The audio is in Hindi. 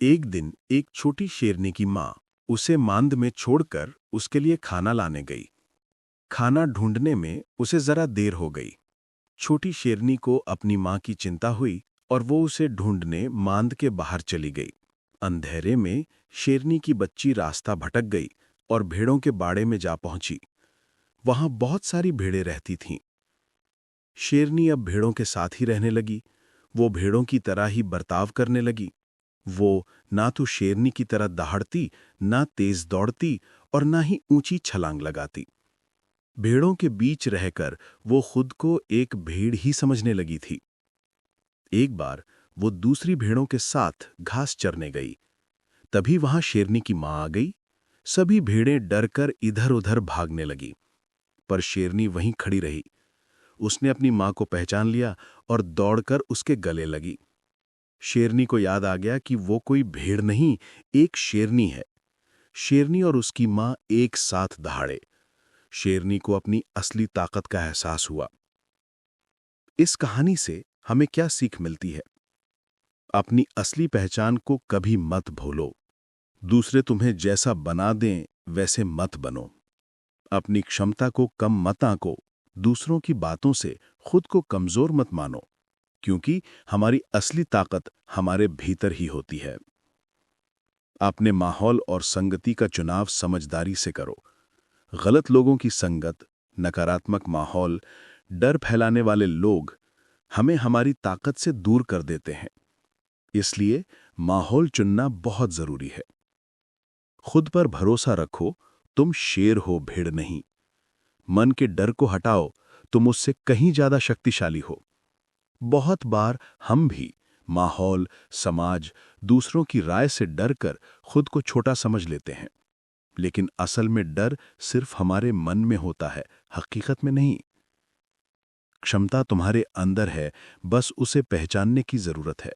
एक दिन एक छोटी शेरनी की माँ उसे मांद में छोड़कर उसके लिए खाना लाने गई। खाना ढूंढने में उसे जरा देर हो गई। छोटी शेरनी को अपनी माँ की चिंता हुई और वो उसे ढूंढने मांद के बाहर चली गई। अंधेरे में शेरनी की बच्ची रास्ता भटक गई और भेड़ों के बाड़े में जा पहुंची। वहां बहुत सारी भेड़ें रहती थीं। शेरनी अब भेड़ों के साथ ही रहने लगी। वो भेड़ों की तरह ही बर्ताव करने लगी। वो ना तो शेरनी की तरह दहाड़ती, ना तेज दौड़ती और ना ही ऊंची छलांग लगाती। भेड़ों के बीच रहकर वो खुद को एक भेड़ ही समझने लगी थी। एक बार वो दूसरी भेड़ों के साथ घास चरने गई। तभी वहां शेरनी की मां आ गई। सभी भेड़ें डरकर इधर-उधर भागने लगी, पर शेरनी वहीं खड़ी रही। उसने अपनी मां को पहचान लिया और दौड़कर उसके गले लगी। शेरनी को याद आ गया कि वो कोई भेड़ नहीं, एक शेरनी है। शेरनी और उसकी मां एक साथ दहाड़े। शेरनी को अपनी असली ताकत का एहसास हुआ। इस कहानी से हमें क्या सीख मिलती है? अपनी असली पहचान को कभी मत भूलो। दूसरे तुम्हें जैसा बना दें वैसे मत बनो। अपनी क्षमता को कम मत आंको। दूसरों की बातों से खुद को कमजोर मत मानो, क्योंकि हमारी असली ताकत हमारे भीतर ही होती है। अपने माहौल और संगति का चुनाव समझदारी से करो। गलत लोगों की संगत, नकारात्मक माहौल, डर फैलाने वाले लोग हमें हमारी ताकत से दूर कर देते हैं। इसलिए माहौल चुनना बहुत जरूरी है। खुद पर भरोसा रखो, तुम शेर हो, भेड़ नहीं। मन के डर को हटाओ, तुम उससे कहीं ज्यादा शक्तिशाली हो। बहुत बार हम भी माहौल, समाज, दूसरों की राय से डरकर खुद को छोटा समझ लेते हैं, लेकिन असल में डर सिर्फ हमारे मन में होता है, हकीकत में नहीं। क्षमता तुम्हारे अंदर है, बस उसे पहचानने की जरूरत है।